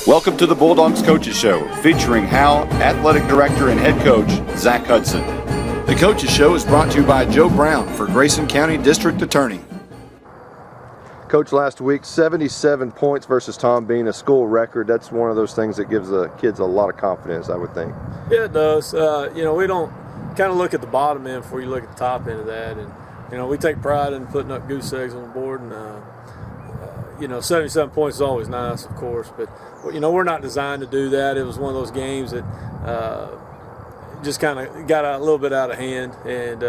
Welcome to the Bulldogs Coaches Show, featuring Howe Athletic Director and Head Coach Zack Hudson. The Coaches Show is brought to you by Joe Brown for Grayson County District Attorney. Coach, last week, 77 points versus Tom Bean, a school record. That's one of those things that gives the kids a lot of confidence, I would think. Yeah, it does. We don't kind of look at the bottom end before you look at the top end of that. And, we take pride in putting up goose eggs on the board. And, 77 points is always nice, of course. But, we're not designed to do that. It was one of those games that just kind of got a little bit out of hand. And,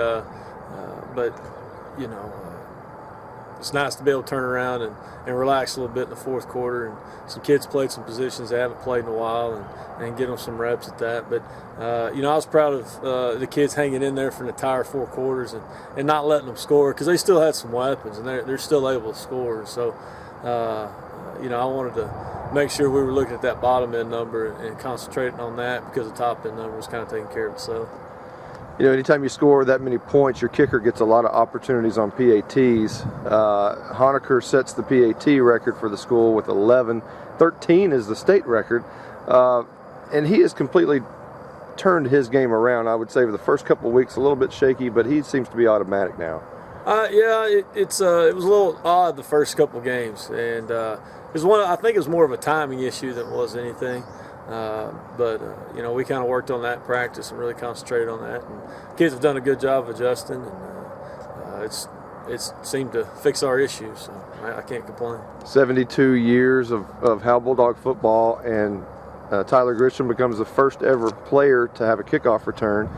it's nice to be able to turn around and relax a little bit in the fourth quarter. And some kids played some positions they haven't played in a while and get them some reps at that. But, I was proud of the kids hanging in there for the entire four quarters and not letting them score because they still had some weapons and they're still able to score. And so, I wanted to make sure we were looking at that bottom end number and concentrating on that because the top end number was kind of taking care of itself. Anytime you score that many points, your kicker gets a lot of opportunities on PATs. Honaker sets the PAT record for the school with 11. 13 is the state record. And he has completely turned his game around, I would say, for the first couple of weeks, a little bit shaky, but he seems to be automatic now. It was a little odd the first couple of games. And I think it was more of a timing issue than it was anything. We kind of worked on that in practice and really concentrated on that. And kids have done a good job of adjusting, and it's seemed to fix our issues. So I can't complain. 72 years of Howe Bulldog football, and Tyler Grisham becomes the first ever player to have a kickoff return,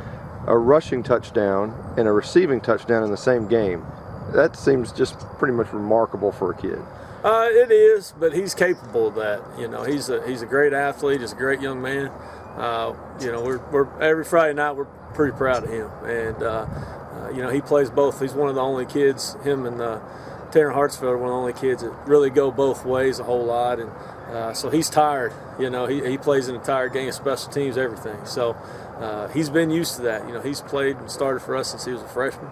a rushing touchdown, and a receiving touchdown in the same game. That seems just pretty much remarkable for a kid. It is, but he's capable of that. He's a great athlete. He's a great young man. We're every Friday night we're pretty proud of him, and he plays both. He's one of the only kids. Him and Taryn Hartsfield are one of the only kids that really go both ways a whole lot, and so he's tired. He plays an entire game of special teams, everything. So he's been used to that. He's played and started for us since he was a freshman.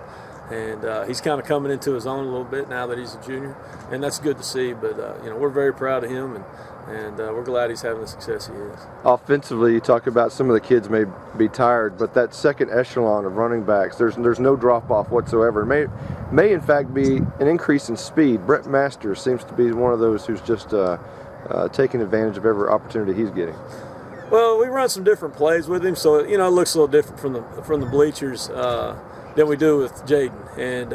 And he's kind of coming into his own a little bit now that he's a junior, and that's good to see. But we're very proud of him, and we're glad he's having the success he is. Offensively, you talk about some of the kids may be tired, but that second echelon of running backs, there's no drop off whatsoever. May in fact be an increase in speed. Brett Masters seems to be one of those who's just taking advantage of every opportunity he's getting. Well, we run some different plays with him, so it looks a little different from the bleachers. Than we do with Jaden, and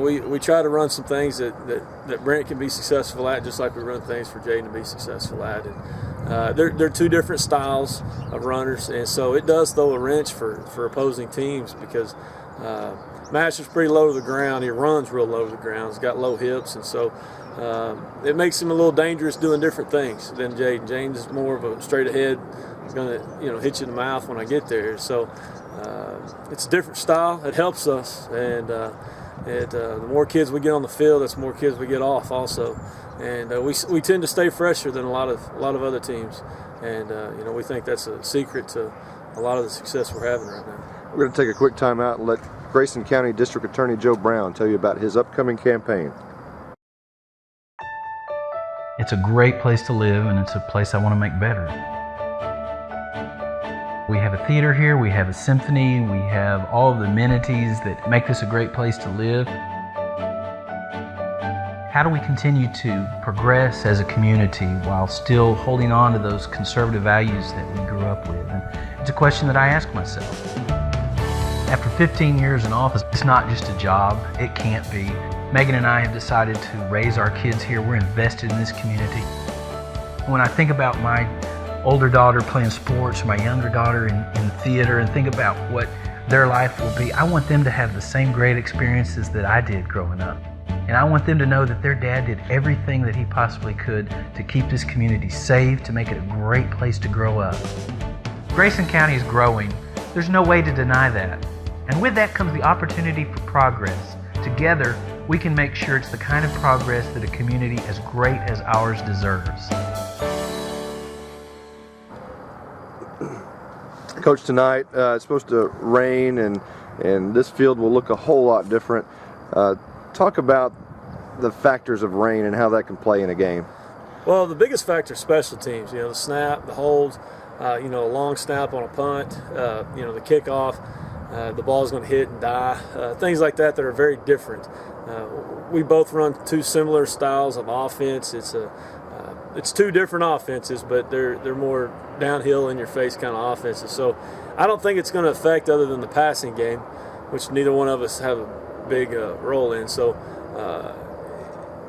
we try to run some things that Brent can be successful at, just like we run things for Jaden to be successful at. And they're two different styles of runners, and so it does throw a wrench for opposing teams because Master's pretty low to the ground. He runs real low to the ground. He's got low hips, and so it makes him a little dangerous doing different things than Jaden. Jaden's more of a straight ahead. He's going to hit you in the mouth when I get there. So. It's a different style. It helps us, and the more kids we get on the field, that's more kids we get off also. And we tend to stay fresher than a lot of other teams, and we think that's a secret to a lot of the success we're having right now. We're going to take a quick time out and let Grayson County District Attorney Joe Brown tell you about his upcoming campaign. It's a great place to live, and it's a place I want to make better. We have a theater here, we have a symphony, we have all of the amenities that make this a great place to live. How do we continue to progress as a community while still holding on to those conservative values that we grew up with? And it's a question that I ask myself. After 15 years in office, it's not just a job, it can't be. Megan and I have decided to raise our kids here. We're invested in this community. When I think about my older daughter playing sports, or my younger daughter in theater, and think about what their life will be, I want them to have the same great experiences that I did growing up. And I want them to know that their dad did everything that he possibly could to keep this community safe, to make it a great place to grow up. Grayson County is growing. There's no way to deny that. And with that comes the opportunity for progress. Together, we can make sure it's the kind of progress that a community as great as ours deserves. Coach, tonight it's supposed to rain, and this field will look a whole lot different. Talk about the factors of rain and how that can play in a game. Well, the biggest factor is special teams. The snap, the hold, a long snap on a punt, the kickoff, the ball's going to hit and die, things like that are very different. We both run two similar styles of offense. It's two different offenses, but they're more downhill in your face kind of offenses. So I don't think it's going to affect other than the passing game, which neither one of us have a big role in. So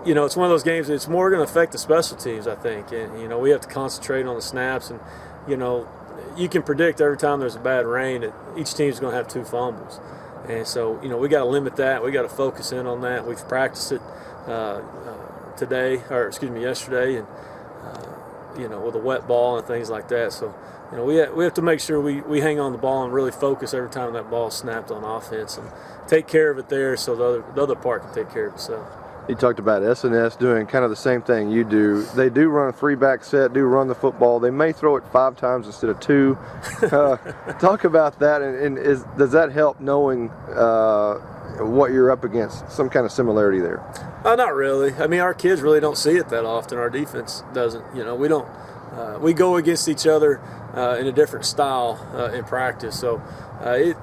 it's one of those games that's more going to affect the special teams, I think. And we have to concentrate on the snaps, and you can predict every time there's a bad rain that each team's going to have 2 fumbles. And so, we got to limit that. We got to focus in on that. We've practiced it yesterday, and with a wet ball and things like that. So, we have to make sure we hang on the ball and really focus every time that ball's snapped on offense and take care of it there, so the other part can take care of itself. You talked about S&S doing kind of the same thing you do. They do run a 3-back set, do run the football. They may throw it 5 times instead of 2. Talk about that, and does that help knowing what you're up against? Some kind of similarity there? Not really. I mean, our kids really don't see it that often. Our defense doesn't. We don't. We go against each other in a different style in practice. So they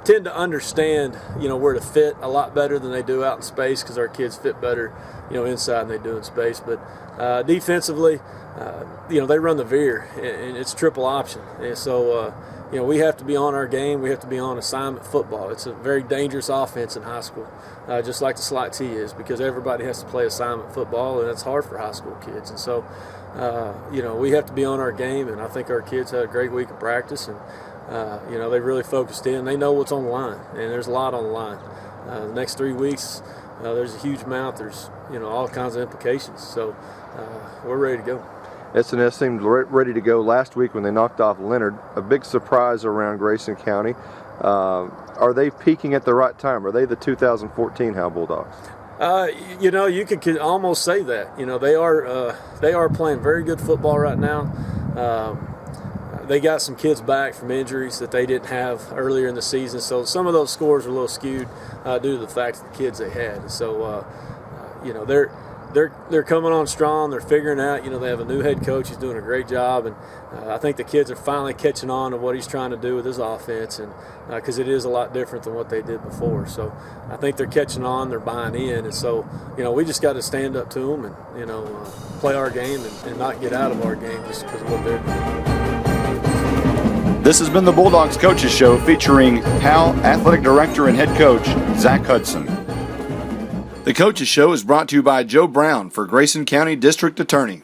tend to understand, where to fit a lot better than they do out in space, because our kids fit better, inside than they do in space. But defensively, they run the veer, and it's triple option. And so, we have to be on our game. We have to be on assignment football. It's a very dangerous offense in high school, just like the slot T is, because everybody has to play assignment football, and it's hard for high school kids. And so, we have to be on our game, and I think our kids had a great week of practice, and they really focused in. They know what's on the line, and there's a lot on the line. The next 3 weeks, there's a huge amount. There's all kinds of implications. So we're ready to go. S&S seemed ready to go last week when they knocked off Leonard. A big surprise around Grayson County. Are they peaking at the right time? Are they the 2014 Howe Bulldogs? You could almost say that. They are playing very good football right now. They got some kids back from injuries that they didn't have earlier in the season, so some of those scores are a little skewed due to the fact of the kids they had. So, they're coming on strong. They're figuring out. They have a new head coach. He's doing a great job, and I think the kids are finally catching on to what he's trying to do with his offense, and because it is a lot different than what they did before. So I think they're catching on. They're buying in, and so we just got to stand up to them and play our game and not get out of our game just because of what they're doing. This has been the Bulldogs Coaches Show featuring Howe Athletic Director and Head Coach Zack Hudson. The Coaches Show is brought to you by Joe Brown for Grayson County District Attorney.